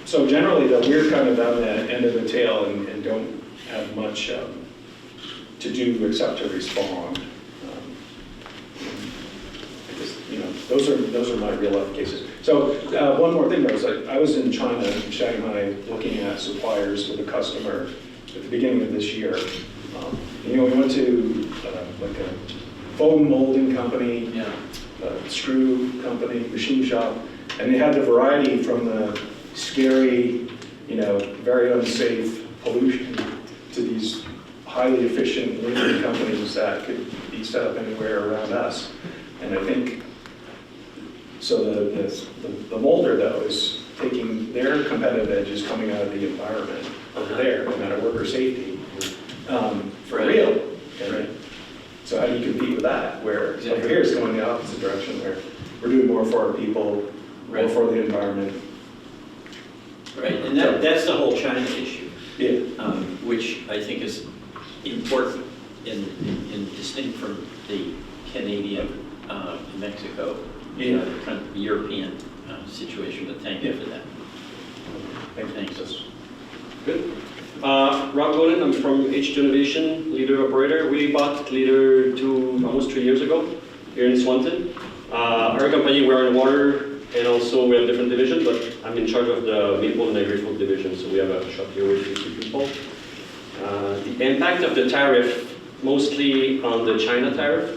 So generally, though, we're kind of down the end of the tail and don't have much to do except to respond. I guess, you know, those are my real life cases. So one more thing, though, is I was in China, in Shanghai, looking at suppliers with a customer at the beginning of this year. You know, we went to like a foam molding company, Yeah. a screw company, machine shop, and they had the variety from the scary, you know, very unsafe pollution to these highly efficient lean companies that could be set up anywhere around us. And I think, so the molder, though, is taking their competitive edges coming out of the environment over there, no matter worker safety, for real. Right. So how do you compete with that? Where over here it's going the opposite direction, where we're doing more for our people, more for the environment. Right, and that's the whole China issue, Yeah. which I think is important and distinct from the Canadian, Mexico, kind of European situation. But thank you for that. Thanks. Good. Rob Golden, I'm from H2 Innovation, Leader Operator. We bought Leader almost 3 years ago here in Swanton. Our company, we're in water, and also we have different divisions, but I'm in charge of the maple and agri-food division, so we have a shop here with 50 people. The impact of the tariff, mostly on the China tariff,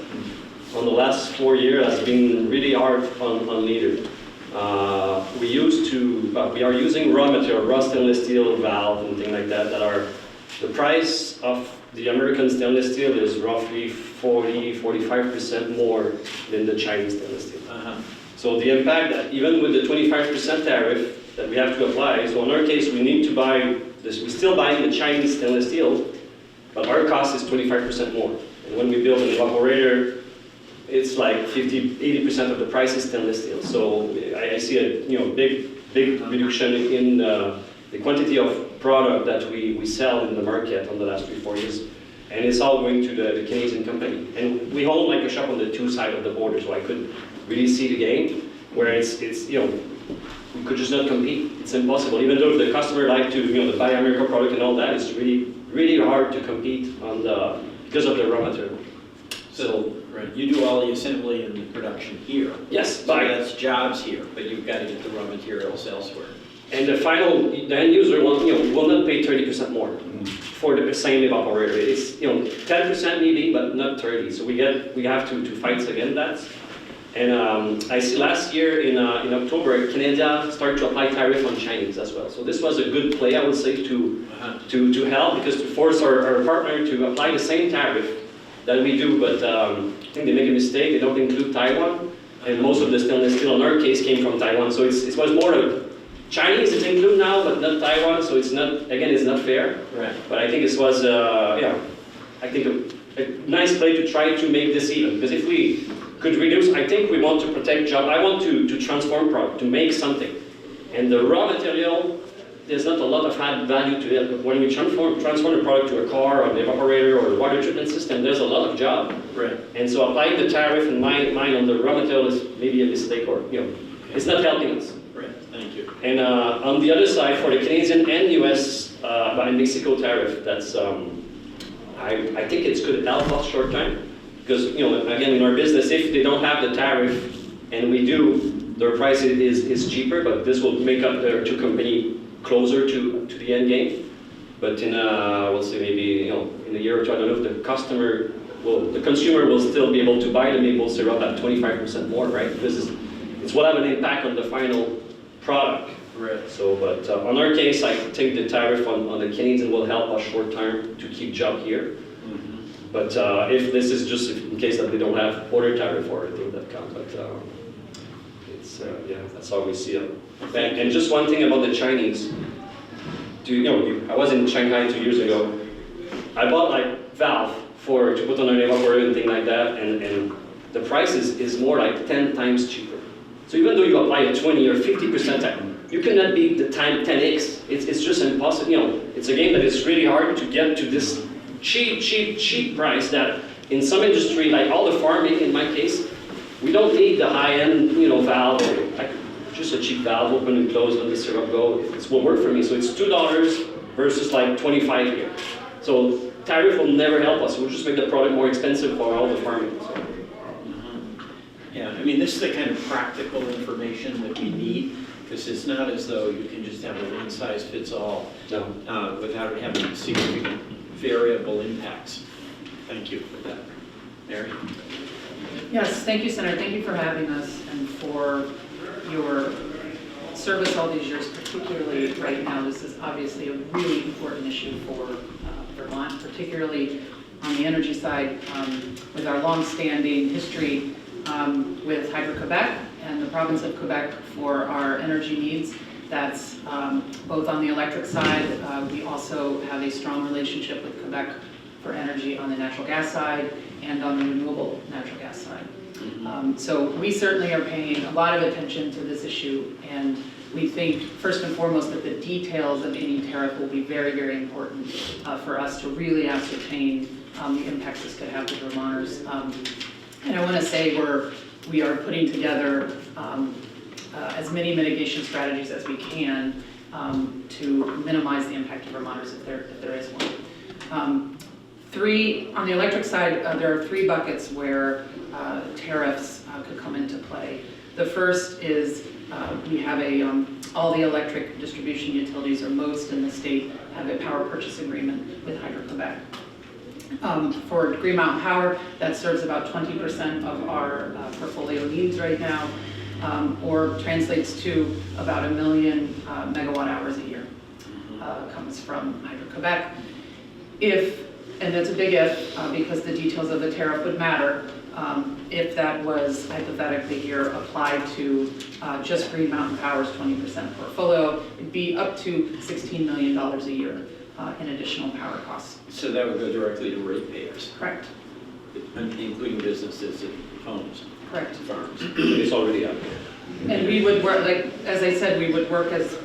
on the last 4 years has been really hard on Leader. We are using raw material, raw stainless steel valve and things like that, the price of the American stainless steel is roughly 40–45% more than the Chinese stainless steel. So the impact, that even with the 25% tariff that we have to apply, so in our case we need to buy, we're still buying the Chinese stainless steel, but our cost is 25% more. And when we build an evaporator, it's like 50–80% of the price is stainless steel. So I see a big reduction in the quantity of product that we sell in the market on the last 3–4 years. And it's all going to the Canadian company. And we own like a shop on the two sides of the border, so I could really see the game, where it's we could just not compete. It's impossible. Even though the customer like to the Buy America product and all that, it's really hard to compete because of the raw material. So right, you do all the assembly and the production here. Yes, so that's jobs here, but you've got to get the raw materials elsewhere. And the end user will not pay 30% more for the same evaporator. It's 10% maybe, but not 30. So we have to fight against that. And I see last year in October, Canada started to apply tariff on Chinese as well. So this was a good play, I would say, to help, because to force our partner to apply the same tariff that we do, but I think they make a mistake. They don't include Taiwan, and most of the stainless steel in our case came from Taiwan. So it was more of Chinese is included now, but not Taiwan. So it's not, again, it's not fair. Right. But I think it was I think a nice play to try to make this even, because if we could reduce, I think we want to protect jobs. I want to transform product, to make something, and the raw material, there's not a lot of added value to it. But when we transform the product to a car or an evaporator or a water treatment system, there's a lot of job. Right. And so applying the tariff in mind on the raw material is maybe a mistake, or it's not helping us. Right. Thank you. And on the other side, for the Canadian and U.S. And Mexico tariff, that's I think it's could help us short term, because again, in our business, if they don't have the tariff and we do, their price is cheaper, but this will make up their two company closer to the end game. But in we'll say maybe in a year or two, I don't know if the consumer will still be able to buy the maple syrup at 25% more, right? It will have an impact on the final product. Right. So, but on our case, I think the tariff on the Canadian will help us short term to keep job here. Mm-hmm. But if this is just in case that they don't have border tariff or anything that comes, but it's that's how we see it. And just one thing about the Chinese. I was in Shanghai 2 years ago. I bought like valve to put on an evaporator and thing like that, and the price is more like 10 times cheaper. So even though you apply a 20 or 50% tax, you cannot beat the time 10x. It's just impossible. It's a game that is really hard to get to this cheap price that in some industry, like all the farming in my case, we don't need the high-end valve. just a cheap valve, open and close, let the syrup go. It will work for me. So it's $2 versus like 25 here. So tariff will never help us. We'll just make the product more expensive for all the farming. So. Yeah, I mean, this is the kind of practical information that we need, because it's not as though you can just have a one-size-fits-all without it having significant variable impacts. Thank you for that. Mary? Yes, thank you, Senator. Thank you for having us and for your service all these years, particularly right now. This is obviously a really important issue for Vermont, particularly on the energy side, with our long-standing history with Hydro-Quebec and the province of Quebec for our energy needs. That's both on the electric side. We also have a strong relationship with Quebec for energy on the natural gas side and on the renewable natural gas side. So we certainly are paying a lot of attention to this issue, and we think first and foremost that the details of any tariff will be very, very important for us to really ascertain the impacts this could have to Vermonters. And I want to say we are putting together as many mitigation strategies as we can to minimize the impact to Vermonters if there is one. On the electric side, there are 3 buckets where tariffs could come into play. The first is we have all the electric distribution utilities, or most in the state, have a power purchase agreement with Hydro-Quebec. For Green Mountain Power, that serves about 20% of our portfolio needs right now, or translates to about 1 million megawatt hours a year. Comes from Hydro-Quebec. And that's a big if, because the details of the tariff would matter. If that was hypothetically here applied to just Green Mountain Power's 20% portfolio, it'd be up to $16 million a year in additional power costs. So that would go directly to ratepayers, Correct. including businesses and homes, Correct. farms. It's already out there. And we would work, like as I said, we would work as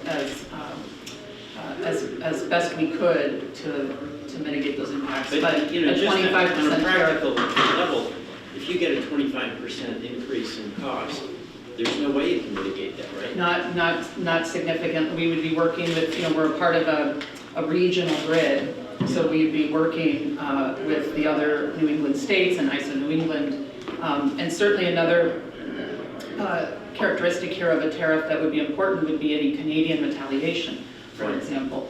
best we could to mitigate those impacts. But you know, a just 25% on a tariff. practical level, if you get a 25% increase in cost, there's no way you can mitigate that, right? Not significant. We would be working with, we're a part of a regional grid, so we'd be working with the other New England states and ISO New England. And certainly another characteristic here of a tariff that would be important would be any Canadian retaliation, for example,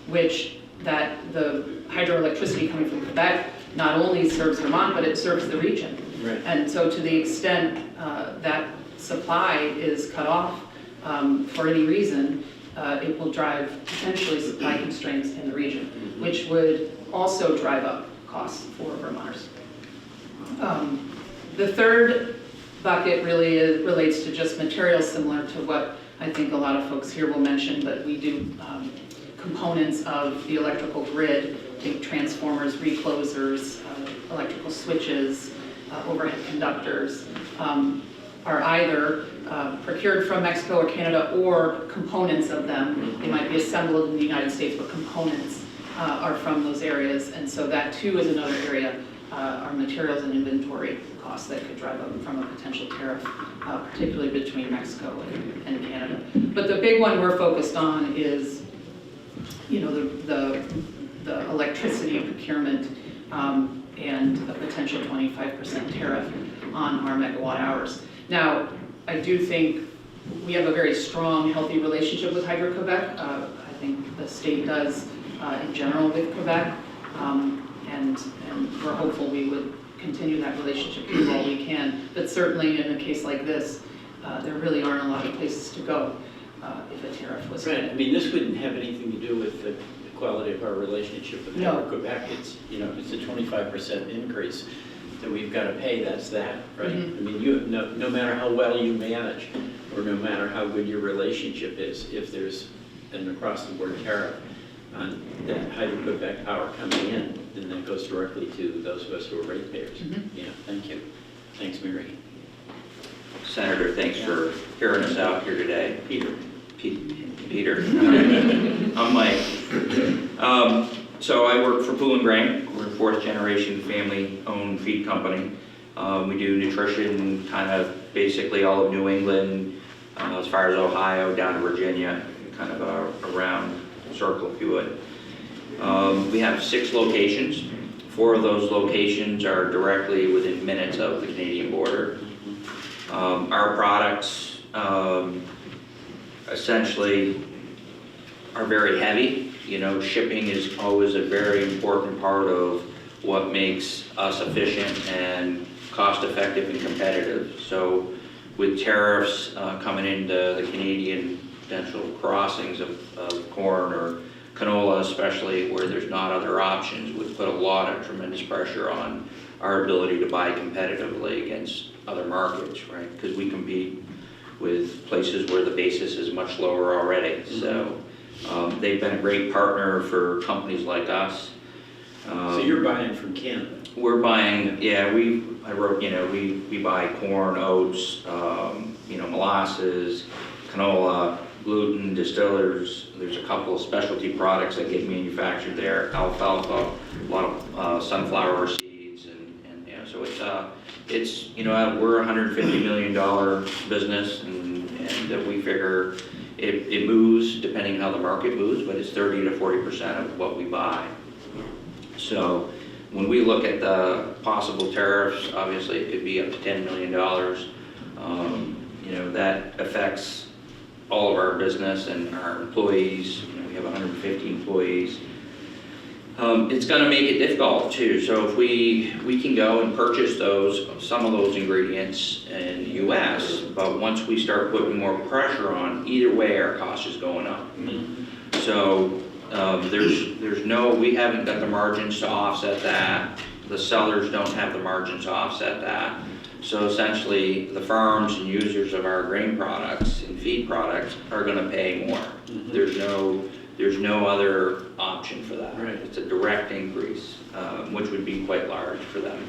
which that the hydroelectricity coming from Quebec not only serves Vermont, but it serves the region. Right. And so to the extent that supply is cut off for any reason, it will drive potentially supply constraints in the region, which would also drive up costs for Vermonters. The third bucket really relates to just materials similar to what I think a lot of folks here will mention, but we do components of the electrical grid, think transformers, reclosers, electrical switches, overhead conductors, are either procured from Mexico or Canada, or components of them. They might be assembled in the United States, but components are from those areas. And so that too is another area, our materials and inventory costs that could drive up from a potential tariff, particularly between Mexico and Canada. But the big one we're focused on is, the electricity procurement and a potential 25% tariff on our megawatt hours. Now, I do think we have a very strong, healthy relationship with Hydro-Quebec. I think the state does in general with Quebec, and we're hopeful we would continue that relationship as well we can. But certainly in a case like this, there really aren't a lot of places to go if a tariff was Right. I mean, this wouldn't have anything to do with the quality of our relationship with Quebec. It's, it's a 25% increase that we've got to pay. That's that, right? I mean, no matter how well you manage, or no matter how good your relationship is, if there's an across-the-board tariff on that Hydro-Quebec power coming in, then that goes directly to those of us who are ratepayers. Yeah, thank you. Thanks, Mary. Senator, thanks for hearing us out here today. Peter. Peter. I'm Mike. So I work for Pool & Grain. We're a 4th generation family-owned feed company. We do nutrition, kind of basically all of New England, as far as Ohio, down to Virginia, kind of a round circle, if you would. We have 6 locations. 4 of those locations are directly within minutes of the Canadian border. Our products essentially are very heavy. You know, shipping is always a very important part of what makes us efficient and cost-effective and competitive. So with tariffs coming into the Canadian potential crossings of corn or canola, especially where there's not other options, would put a lot of tremendous pressure on our ability to buy competitively against other markets, right? Because we compete with places where the basis is much lower already. So they've been a great partner for companies like us. So you're buying from Canada? We're buying, yeah, we buy corn, oats, molasses, canola, gluten, distillers. There's a couple of specialty products that get manufactured there, alfalfa, a lot of sunflower seeds, and so it's we're a $150 million business, and we figure it moves depending on how the market moves, but it's 30 to 40% of what we buy. So when we look at the possible tariffs, obviously it could be up to $10 million. That affects all of our business and our employees. We have 150 employees. It's going to make it difficult too. So if we can go and purchase some of those ingredients in the U.S., but once we start putting more pressure on, either way our cost is going up. So we haven't got the margins to offset that. The sellers don't have the margins to offset that. So essentially, the farms and users of our grain products and feed products are going to pay more. There's no other option for that. Right. It's a direct increase, which would be quite large for them.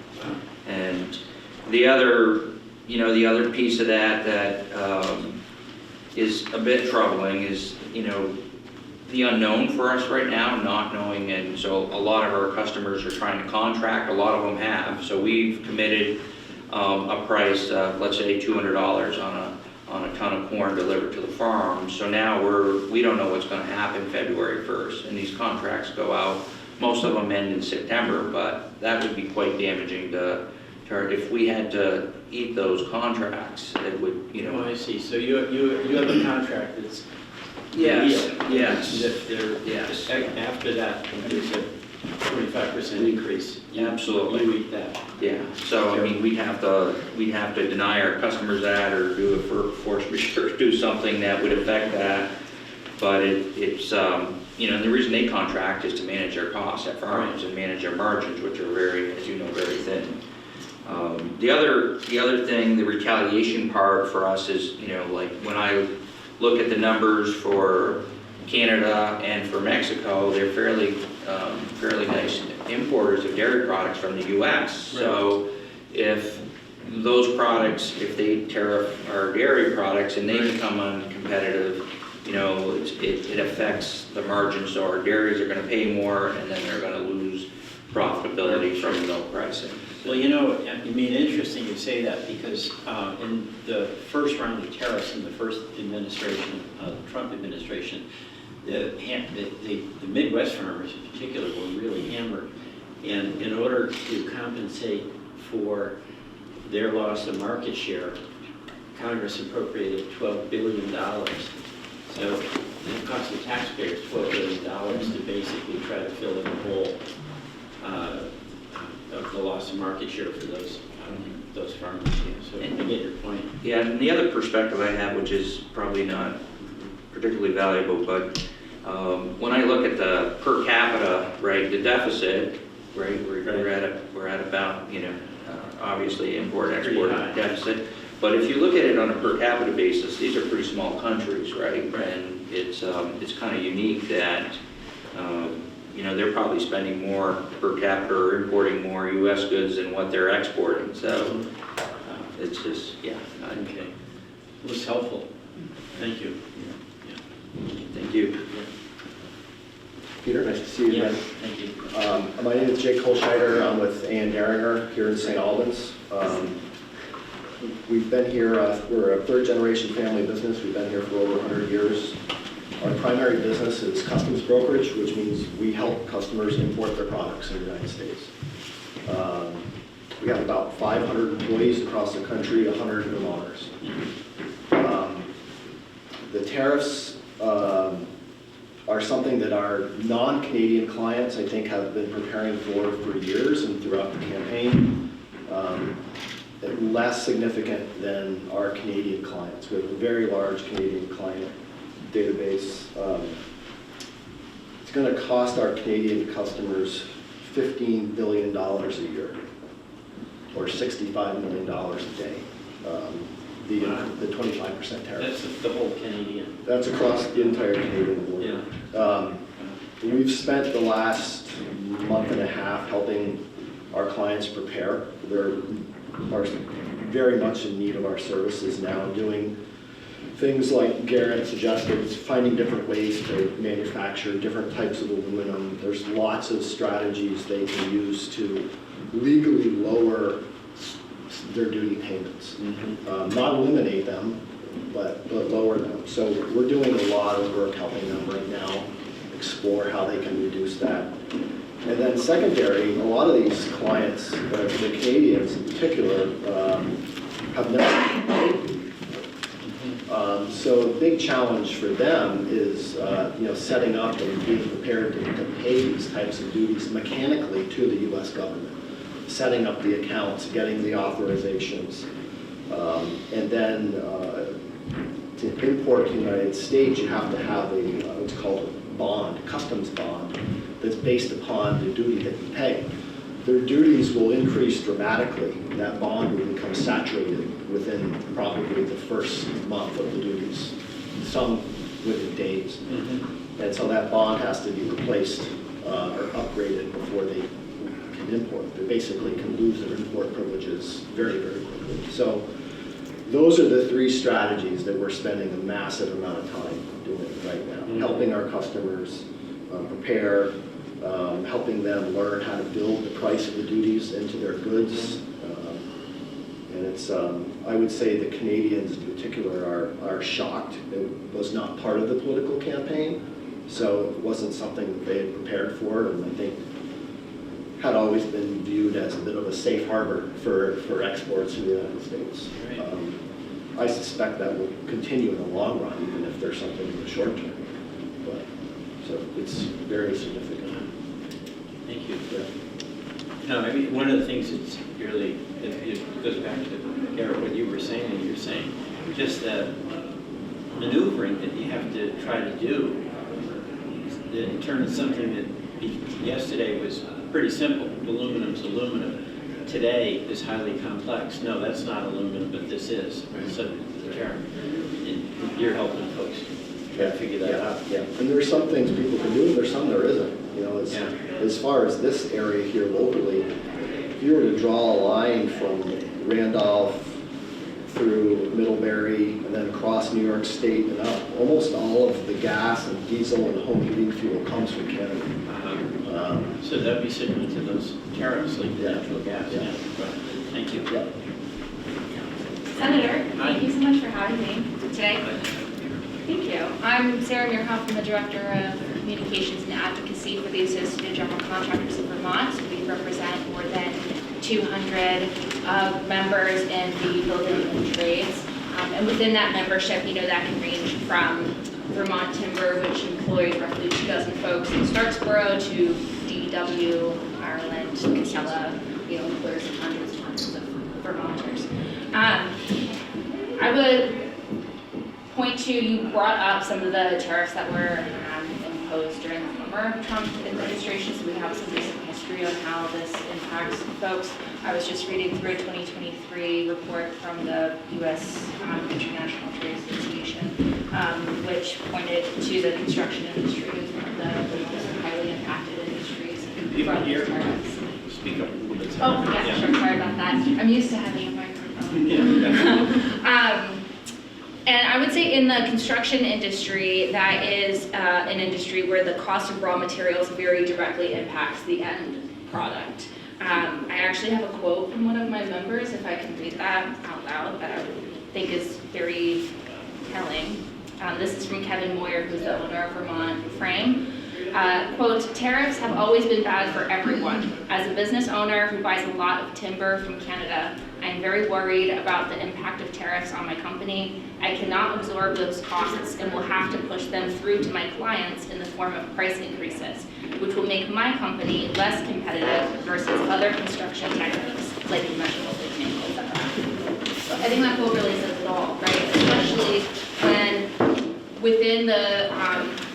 And the other piece of that is a bit troubling is, the unknown for us right now, not knowing, and so a lot of our customers are trying to contract, a lot of them have. So we've committed a price of, let's say, $200 on a ton of corn delivered to the farm. So now we don't know what's going to happen February 1st, and these contracts go out. Most of them end in September, but that would be quite damaging to if we had to eat those contracts. It would, Oh, I see. So you have a contract that's Yes. Yes. After that, there's a 25% increase. Absolutely. You eat that. Yeah, so I mean, we'd have to deny our customers that, or do a force majeure, do something that would affect that. But it's the reason they contract is to manage their costs at farms and manage their margins, which are very, as you know, very thin. The other thing, the retaliation part for us is, like when I look at the numbers for Canada and for Mexico, they're fairly nice importers of dairy products from the U.S. Right. So if those products, if they tariff our dairy products and they become uncompetitive, it affects the margin. So our dairies are going to pay more, and then they're going to lose profitability from milk pricing. Well, interesting you say that, because in the first round of tariffs in the first administration, the Trump administration, the Midwest farmers in particular were really hammered. And in order to compensate for their loss of market share, Congress appropriated $12 billion. So it cost the taxpayers $12 billion to basically try to fill in the hole of the loss of market share for those farmers. Yeah. So I get your point. Yeah, and the other perspective I have, which is probably not particularly valuable, but when I look at the per capita, right, the deficit, right, we're at about, obviously import-export deficit. But if you look at it on a per capita basis, these are pretty small countries, right? And it's kind of unique that they're probably spending more per capita or importing more U.S. goods than what they're exporting. So it's just, Okay. It was helpful. Thank you. Thank you. Peter, nice to see you again. Thank you. My name is Jake Kolscheider. I'm with Ann Deringer here in St. Albans. We've been here, we're a third-generation family business. We've been here for over 100 years. Our primary business is customs brokerage, which means we help customers import their products in the United States. We have about 500 employees across the country, 100 of them owners. The tariffs are something that our non-Canadian clients, I think, have been preparing for years and throughout the campaign. Less significant than our Canadian clients. We have a very large Canadian client database. It's going to cost our Canadian customers $15 billion a year, or $65 million a day. The 25% tariff. That's the whole Canadian. That's across the entire Canadian border. Yeah. We've spent the last month and a half helping our clients prepare. They're very much in need of our services now, doing things like Garrett suggested, finding different ways to manufacture different types of aluminum. There's lots of strategies they can use to legally lower their duty payments. Not eliminate them, but lower them. So we're doing a lot of work helping them right now explore how they can reduce that. And then secondary, a lot of these clients, the Canadians in particular, have never paid. So a big challenge for them is setting up and being prepared to pay these types of duties mechanically to the U.S. government. Setting up the accounts, getting the authorizations, and then to import to the United States, you have to have what's called a bond, customs bond, that's based upon the duty that you pay. Their duties will increase dramatically. That bond will become saturated within probably the first month of the duties, some within days. And so that bond has to be replaced or upgraded before they can import. They basically can lose their import privileges very, very quickly. So those are the three strategies that we're spending a massive amount of time doing right now. Helping our customers prepare, helping them learn how to build the price of the duties into their goods. And it's, I would say the Canadians in particular are shocked. It was not part of the political campaign, so it wasn't something that they had prepared for, and I think had always been viewed as a bit of a safe harbor for exports in the United States. Right. I suspect that will continue in the long run, even if there's something in the short term. But, so it's very significant. Thank you. Yeah. No, I mean, one of the things that's really, it goes back to, Garrett, what you were saying, and you're saying, just that maneuvering that you have to try to do in terms of something that yesterday was pretty simple. Aluminum's aluminum. Today is highly complex. No, that's not aluminum, but this is. So, you're helping folks try to figure that out. Yeah, and there's some things people can do, and there's some there isn't. You know, as far as this area here locally, if you were to draw a line from Randolph through Middlebury and then across New York State and up, almost all of the gas and diesel and home heating fuel comes from Canada. So that'd be similar to those tariffs, like the natural gas. Yeah. Right. Thank you. Yeah. Senator, Hi. thank you so much for having me today. Thank you. I'm Sarah Muirhoff, I'm the Director of Communications and Advocacy for the Associated General Contractors of Vermont. We represent more than 200 members in the building and trades. And within that membership, that can range from Vermont Timber, which employs roughly 2,000 folks in Starksboro, to DEW, Ireland, Casella, employers of hundreds and hundreds of Vermonters. I would point to, you brought up some of the tariffs that were imposed during the former Trump administration, so we have some recent history on how this impacts folks. I was just reading through a 2023 report from the U.S. International Trade Association, which pointed to the construction industry as one of the most highly impacted industries People from here, these tariffs. speak up a little bit. Oh, yeah, sure, sorry about that. I'm used to having a microphone. Yeah. And I would say in the construction industry, that is an industry where the cost of raw materials very directly impacts the end product. I actually have a quote from one of my members, if I can read that out loud, that I think is very telling. This is from Kevin Moyer, who's the owner of Vermont Frame. Quote, tariffs have always been bad for everyone. As a business owner who buys a lot of timber from Canada, I am very worried about the impact of tariffs on my company. I cannot absorb those costs and will have to push them through to my clients in the form of price increases, which will make my company less competitive versus other construction techniques like conventional digging, etc. So I think that quote really says it all, right? Especially when within the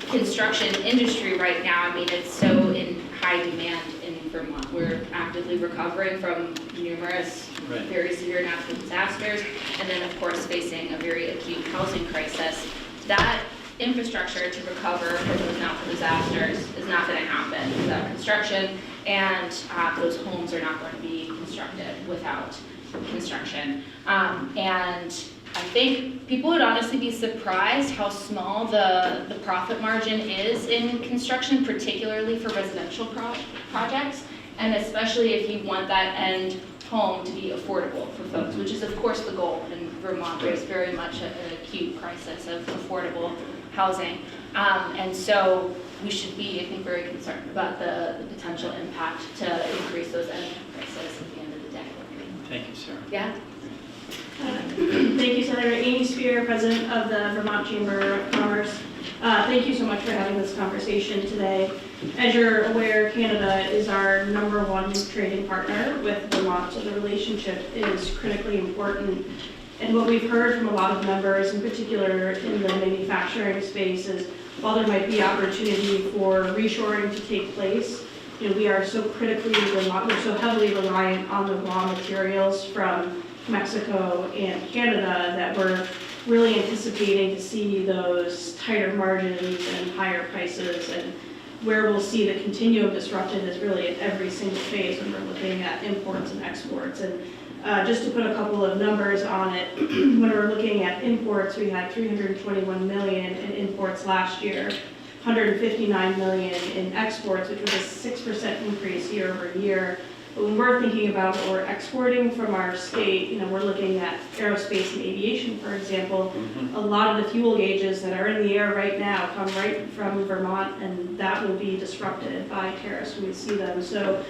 construction industry right now, I mean, it's so in high demand in Vermont. We're actively recovering from numerous very severe natural disasters, and then of course facing a very acute housing crisis. That infrastructure to recover from those natural disasters is not going to happen without construction, and those homes are not going to be constructed without construction. And I think people would honestly be surprised how small the profit margin is in construction, particularly for residential projects, and especially if you want that end home to be affordable for folks, which is of course the goal in Vermont. There's very much an acute crisis of affordable housing. And so we should be, I think, very concerned about the potential impact to increase those energy prices at the end of the day. Thank you, Sarah. Yeah? Thank you, Senator. Amy Spear, President of the Vermont Chamber of Commerce. Thank you so much for having this conversation today. As you're aware, Canada is our #1 trading partner with Vermont, so the relationship is critically important. And what we've heard from a lot of members, in particular in the manufacturing space, is while there might be opportunity for reshoring to take place, you know, we are so we're so heavily reliant on the raw materials from Mexico and Canada that we're really anticipating to see those tighter margins and higher prices. And where we'll see the continuum disruption is really at every single phase when we're looking at imports and exports. And just to put a couple of numbers on it, when we're looking at imports, we had 321 million in imports last year, 159 million in exports, which was a 6% increase year over year. But when we're thinking about what we're exporting from our state, you know, we're looking at aerospace and aviation, for example. A lot of the fuel gauges that are in the air right now come right from Vermont, and that will be disrupted by tariffs when we see them. So,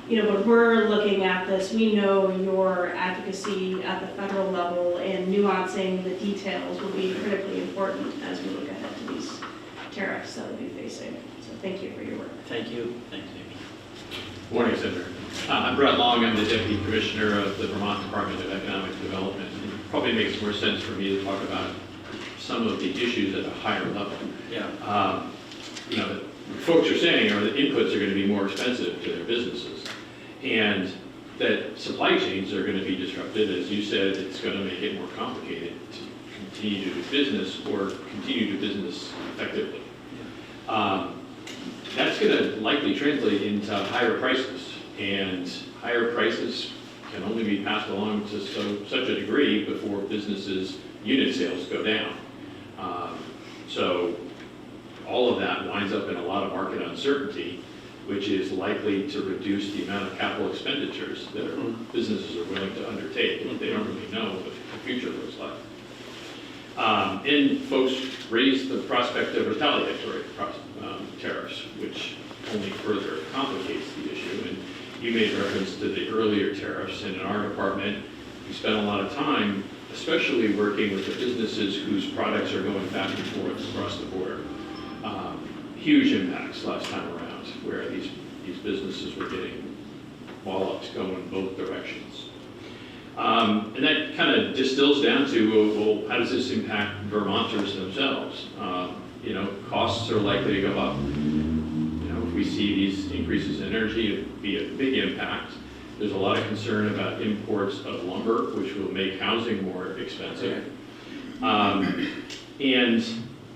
you know, when we're looking at this, we know your advocacy at the federal level and nuancing the details will be critically important as we look ahead to these tariffs that we'll be facing. So thank you for your work. Thank you. Thanks, Amy. Morning, Senator. I'm Brett Long. I'm the Deputy Commissioner of the Vermont Department of Economic Development. It probably makes more sense for me to talk about some of the issues at a higher level. Yeah. You know, what folks are saying are that inputs are going to be more expensive to their businesses, and that supply chains are going to be disrupted. As you said, it's going to make it more complicated to continue to do business or continue to do business effectively. That's going to likely translate into higher prices, and higher prices can only be passed along to such a degree before businesses' unit sales go down. So all of that winds up in a lot of market uncertainty, which is likely to reduce the amount of capital expenditures that businesses are willing to undertake if they don't really know what the future looks like. And folks raise the prospect of retaliatory tariffs, which only further complicates the issue. And you made reference to the earlier tariffs, and in our department, we spent a lot of time, especially working with the businesses whose products are going back and forth across the border. Huge impacts last time around, where these businesses were getting wallops going both directions. And that kind of distills down to, well, how does this impact Vermonters themselves? You know, costs are likely to go up. You know, if we see these increases in energy, it would be a big impact. There's a lot of concern about imports of lumber, which will make housing more expensive. And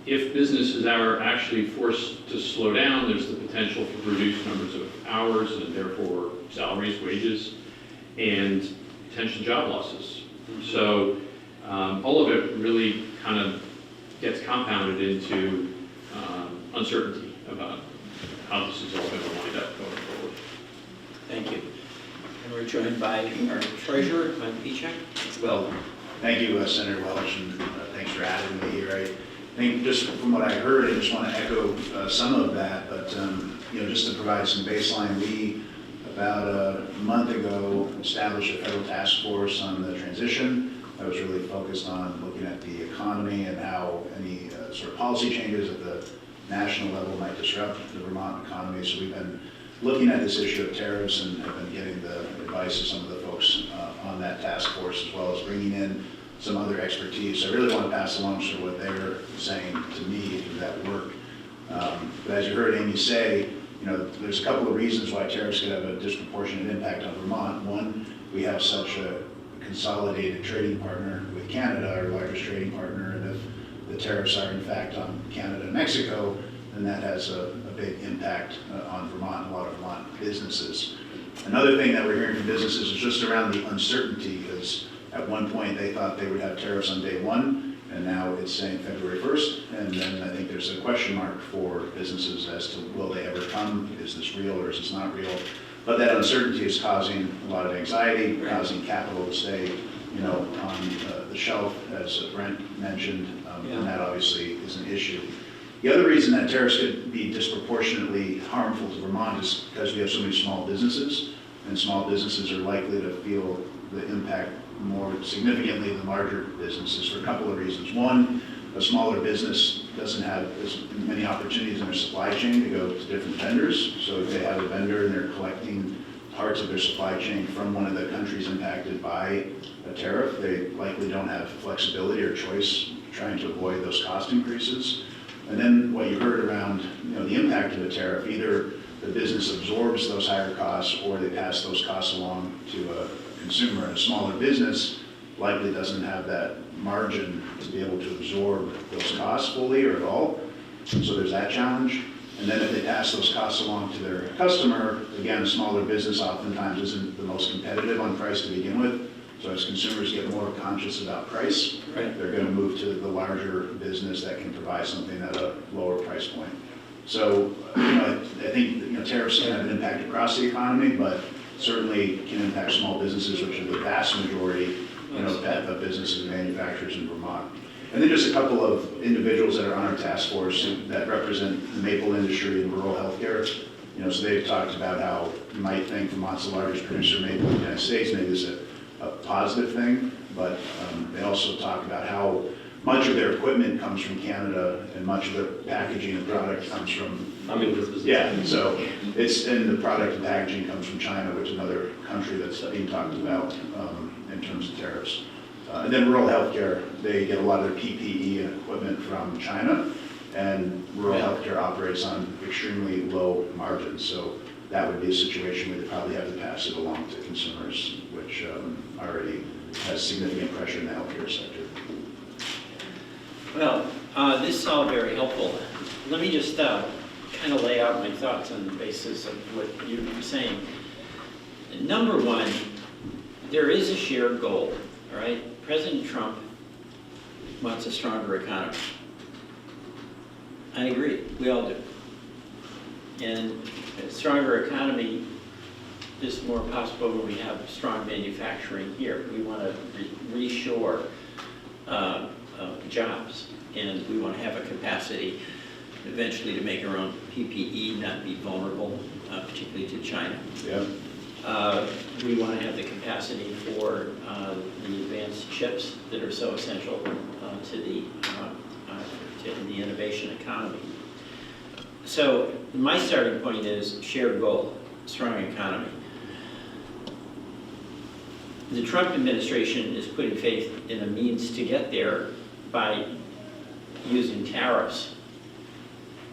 if businesses are actually forced to slow down, there's the potential for reduced numbers of hours and therefore salaries, wages, and potential job losses. So all of it really kind of gets compounded into uncertainty about how this is all going to wind up going forward. Thank you. And we're joined by our treasurer, Mike Pichek. Well, thank you, Senator Welch, and thanks for having me here. I think just from what I heard, I just want to echo some of that, but just to provide some baseline, we about a month ago established a federal task force on the transition. I was really focused on looking at the economy and how any sort of policy changes at the national level might disrupt the Vermont economy. So we've been looking at this issue of tariffs and have been getting the advice of some of the folks on that task force, as well as bringing in some other expertise. I really want to pass along sort of what they're saying to me through that work. But as you heard Amy say, there's a couple of reasons why tariffs could have a disproportionate impact on Vermont. One, we have such a consolidated trading partner with Canada, our largest trading partner, and if the tariffs are in fact on Canada and Mexico, then that has a big impact on Vermont and a lot of Vermont businesses. Another thing that we're hearing from businesses is just around the uncertainty, because at one point they thought they would have tariffs on day one, and now it's saying February 1st, and then I think there's a question mark for businesses as to will they ever come, is this real or is this not real? But that uncertainty is causing a lot of anxiety, causing capital to stay on the shelf, as Brent mentioned, and that obviously is an issue. The other reason that tariffs could be disproportionately harmful to Vermont is because we have so many small businesses, and small businesses are likely to feel the impact more significantly than larger businesses for a couple of reasons. One, a smaller business doesn't have as many opportunities in their supply chain to go to different vendors. So if they have a vendor and they're collecting parts of their supply chain from one of the countries impacted by a tariff, they likely don't have flexibility or choice trying to avoid those cost increases. And then what you heard around the impact of a tariff, either the business absorbs those higher costs or they pass those costs along to a consumer. And a smaller business likely doesn't have that margin to be able to absorb those costs fully or at all. So there's that challenge. And then if they pass those costs along to their customer, again, a smaller business oftentimes isn't the most competitive on price to begin with. So as consumers get more conscious about price, they're going to move to the larger business that can provide something at a lower price point. So I think tariffs can have an impact across the economy, but certainly can impact small businesses, which are the vast majority of businesses and manufacturers in Vermont. And then just a couple of individuals that are on our task force that represent the maple industry and rural healthcare. So they've talked about how you might think Vermont's the largest producer of maple in the United States. Maybe this is a positive thing, but they also talk about how much of their equipment comes from Canada and much of their packaging and product comes from. I'm in this business. Yeah, so and the product and packaging comes from China, which is another country that's being talked about in terms of tariffs. And then rural healthcare, they get a lot of their PPE and equipment from China, and rural healthcare operates on extremely low margins. So that would be a situation where they probably have to pass it along to consumers, which already has significant pressure in the healthcare sector. Well, this is all very helpful. Let me just kind of lay out my thoughts on the basis of what you were saying. Number one, there is a shared goal, all right? President Trump wants a stronger economy. I agree, we all do. And a stronger economy is more possible when we have strong manufacturing here. We want to reshore jobs, and we want to have a capacity eventually to make our own PPE, not be vulnerable, particularly to China. Yeah. We want to have the capacity for the advanced chips that are so essential to the innovation economy. So my starting point is shared goal, strong economy. The Trump administration is putting faith in a means to get there by using tariffs.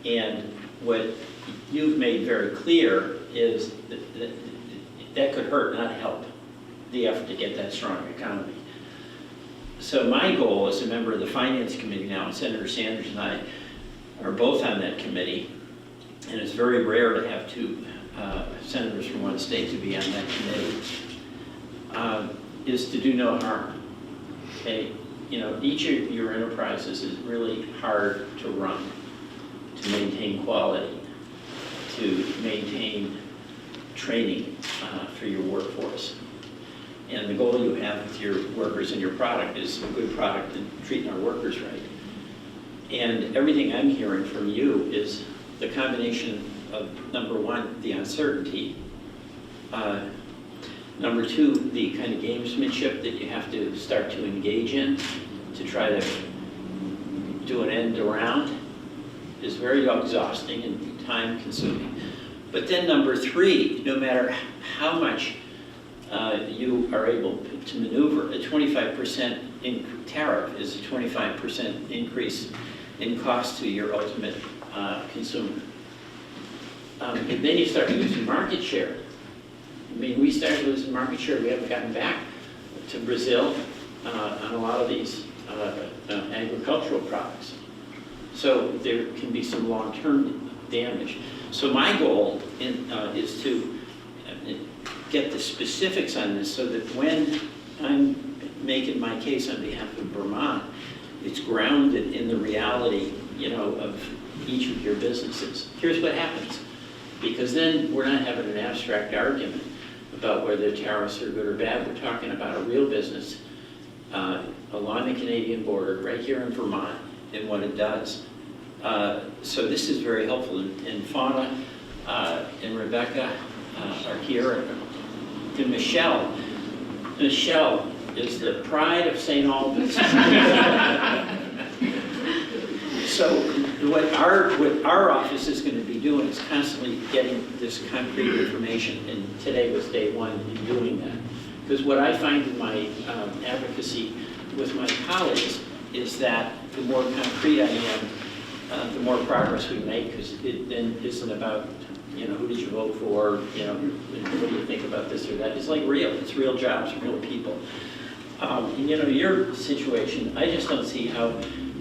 And what you've made very clear is that could hurt, not help, the effort to get that strong economy. So my goal as a member of the Finance Committee now, and Senator Sanders and I are both on that committee, and it's very rare to have two senators from one state to be on that committee, is to do no harm. Okay? Each of your enterprises is really hard to run, to maintain quality, to maintain training for your workforce. And the goal you have with your workers and your product is a good product and treating our workers right. And everything I'm hearing from you is the combination of, number one, the uncertainty, number two, the kind of gamesmanship that you have to start to engage in to try to do an end around is very exhausting and time consuming. But then number three, no matter how much you are able to maneuver, a 25% tariff is a 25% increase in cost to your ultimate consumer. And then you start losing market share. I mean, we started losing market share. We haven't gotten back to Brazil on a lot of these agricultural products. So there can be some long-term damage. So my goal is to get the specifics on this so that when I'm making my case on behalf of Vermont, it's grounded in the reality, of each of your businesses. Here's what happens. Because then we're not having an abstract argument about whether tariffs are good or bad. We're talking about a real business along the Canadian border, right here in Vermont, and what it does. So this is very helpful. And Fauna and Rebecca are here. And Michelle is the pride of St. Albans. So what our office is going to be doing is constantly getting this concrete information, and today was day one in doing that. Because what I find in my advocacy with my colleagues is that the more concrete I am, the more progress we make, because it then isn't about, who did you vote for, what do you think about this or that. It's like real, it's real jobs, real people. And your situation, I just don't see how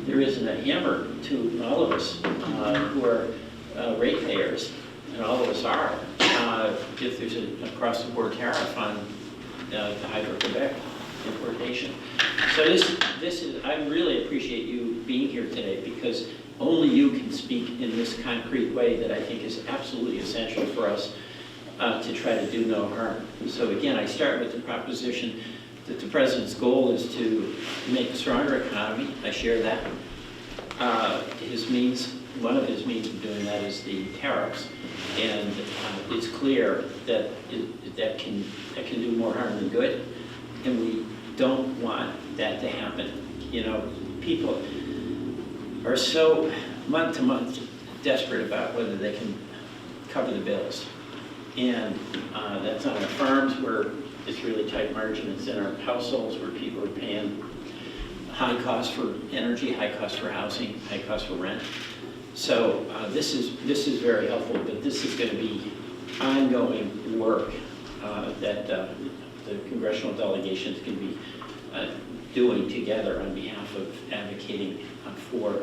there isn't a hammer to all of us who are ratepayers, and all of us are, if there's an across-the-board tariff on the Hydro-Quebec importation. So this is, I really appreciate you being here today, because only you can speak in this concrete way that I think is absolutely essential for us to try to do no harm. So again, I start with the proposition that the President's goal is to make a stronger economy. I share that. One of his means of doing that is the tariffs. And it's clear that that can do more harm than good. And we don't want that to happen. People are so month to month desperate about whether they can cover the bills. And that's on our farms where it's really tight margin. It's in our households where people are paying high cost for energy, high cost for housing, high cost for rent. So this is very helpful, but this is going to be ongoing work that the congressional delegations can be doing together on behalf of advocating for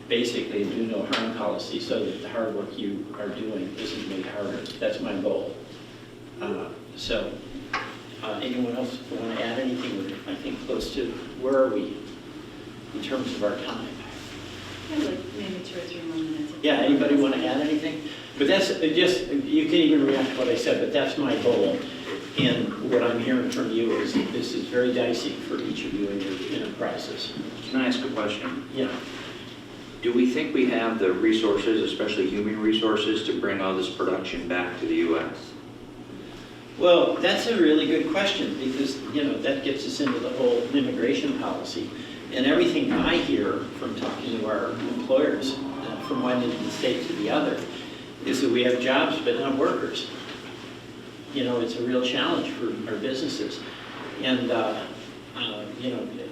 basically a do no harm policy, so that the hard work you are doing isn't made harder. That's my goal. Anyone else want to add anything? We're, I think, close to, where are we in terms of our time? I'd like maybe 2 or 3 more minutes. Yeah, anybody want to add anything? But that's just, you can even react to what I said, but that's my goal. And what I'm hearing from you is this is very dicey for each of you in your enterprises. Can I ask a question? Yeah. Do we think we have the resources, especially human resources, to bring all this production back to the U.S.? Well, that's a really good question, because that gets us into the whole immigration policy. And everything I hear from talking to our employers, from one end of the state to the other, is that we have jobs but not workers. It's a real challenge for our businesses. And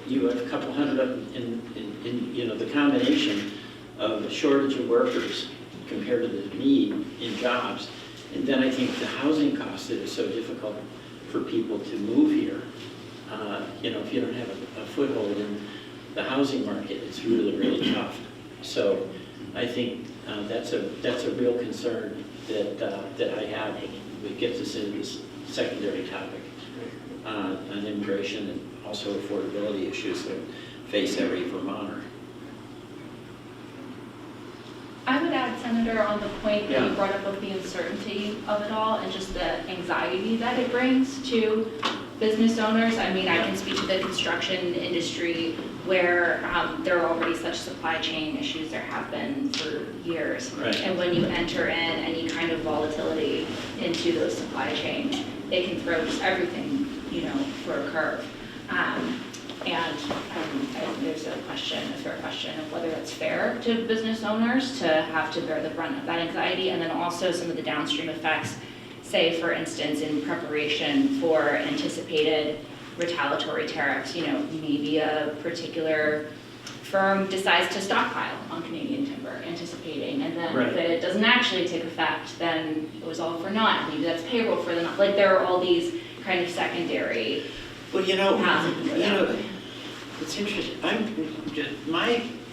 you have a couple hundred of them in the combination of a shortage of workers compared to the need in jobs. And then I think the housing costs that are so difficult for people to move here. If you don't have a foothold in the housing market, it's really, really tough. So I think that's a real concern that I have. It gets us into this secondary topic on immigration and also affordability issues that face every Vermonter. I would add, Senator, on the point that you Yeah. brought up of the uncertainty of it all and just the anxiety that it brings to business owners. I mean, I can speak to the construction industry where there are already such supply chain issues there have been for years. Right. And when you enter in any kind of volatility into those supply chains, it can throw just everything, for a curve. And there's a fair question of whether it's fair to business owners to have to bear the brunt of that anxiety, and then also some of the downstream effects, say, for instance, in preparation for anticipated retaliatory tariffs, maybe a particular firm decides to stockpile on Canadian timber, anticipating, and then if it doesn't actually take effect, then it was all for naught. Maybe that's payroll for them. Like, there are all these kind of secondary. Well, it's interesting.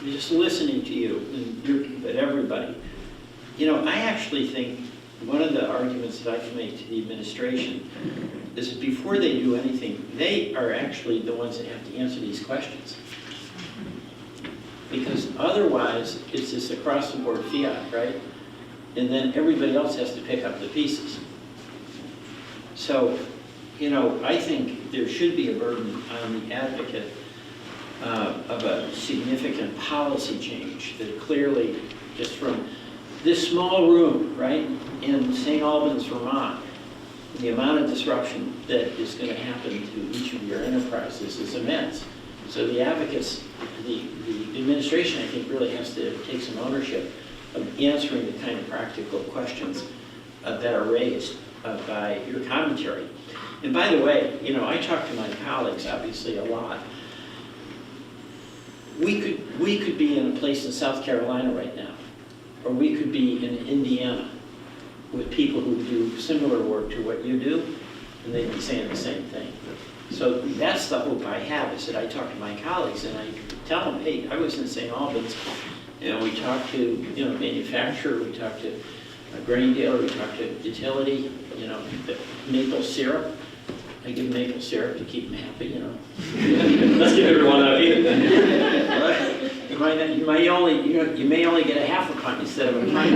Just listening to you, but everybody, I actually think one of the arguments that I can make to the administration is that before they do anything, they are actually the ones that have to answer these questions. Because otherwise, it's this across-the-board fiat, right? And then everybody else has to pick up the pieces. So, I think there should be a burden on the advocate of a significant policy change that clearly, just from this small room, right, in St. Albans, Vermont, the amount of disruption that is going to happen to each of your enterprises is immense. So the advocates, the administration, I think, really has to take some ownership of answering the kind of practical questions that are raised by your commentary. And by the way, I talk to my colleagues, obviously, a lot. We could be in a place in South Carolina right now, or we could be in Indiana with people who do similar work to what you do, and they'd be saying the same thing. So that's the hope I have, is that I talk to my colleagues and I tell them, hey, I was in St. Albans, we talked to manufacturer, we talked to a grain dealer, we talked to utility, the maple syrup. I give maple syrup to keep them happy, Let's give everyone happy. You may only get a half a pint instead of a pint.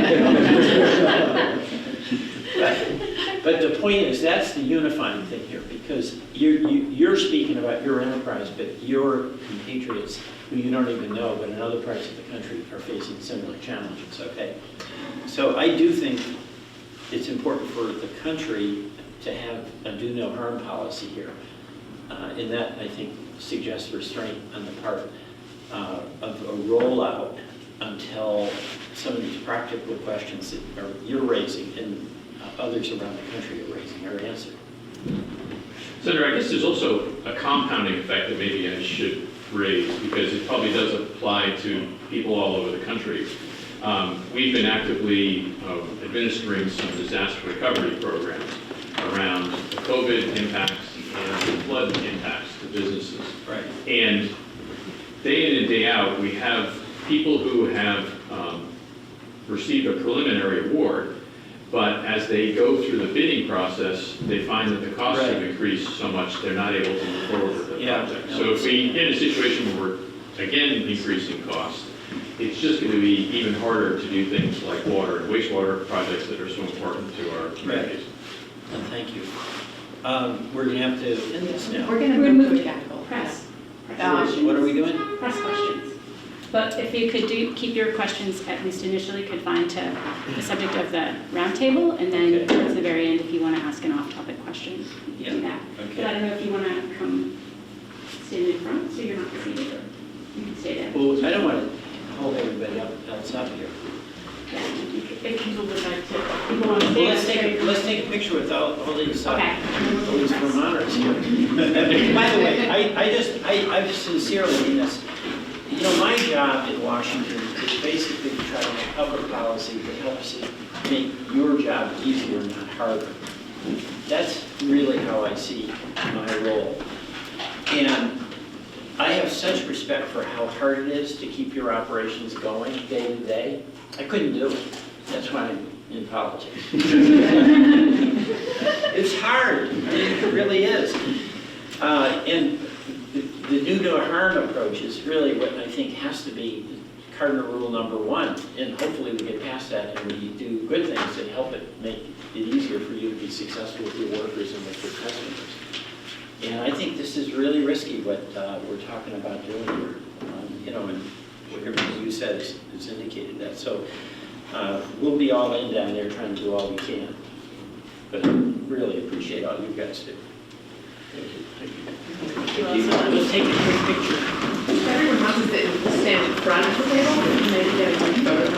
But the point is, that's the unifying thing here, because you're speaking about your enterprise, but your compatriots, who you don't even know, but in other parts of the country, are facing similar challenges, okay? So I do think it's important for the country to have a do no harm policy here. And that, I think, suggests restraint on the part of a rollout until some of these practical questions that you're raising and others around the country are raising are answered. Senator, I guess there's also a compounding effect that maybe I should raise, because it probably does apply to people all over the country. We've been actively administering some disaster recovery programs around the COVID impacts and the flood impacts to businesses. Right. And day in and day out, we have people who have received a preliminary award, but as they go through the bidding process, they find that the costs have increased so much they're not able to move forward with the project. So if we get in a situation where we're, again, increasing costs, it's just going to be even harder to do things like water and wastewater projects that are so important to our communities. And thank you. We're going to have to end this now. We're going to move to tactical. Press. What are we doing? Press questions. But if you could keep your questions, at least initially, confined to the subject of the roundtable, and then Okay. towards the very end, if you want to ask an off-topic question, you can do that. Okay. But I don't know if you want to come stand in front, so you're not seated, or you can stay there. Well, I don't want to hold everybody else up here. Yeah, if people would like to, people want to Well, stay. let's take a picture with all these Okay. all these Vermonters here. By the way, I just sincerely mean this. My job in Washington is basically to try to make public policy that helps make your job easier, not harder. That's really how I see my role. And I have such respect for how hard it is to keep your operations going day to day. I couldn't do it. That's why I'm in politics. It's hard. I mean, it really is. And the do no harm approach is really what I think has to be cardinal rule number one, and hopefully we get past that and we do good things that help it make it easier for you to be successful with your workers and with your customers. And I think this is really risky what we're talking about doing here, you know, and what everything you said is indicated that. So we'll be all in down there trying to do all we can. But I really appreciate all you guys do. Thank you. Thank you also. We'll take a quick picture. Everyone has to stand in front of the table and maybe get a quick photo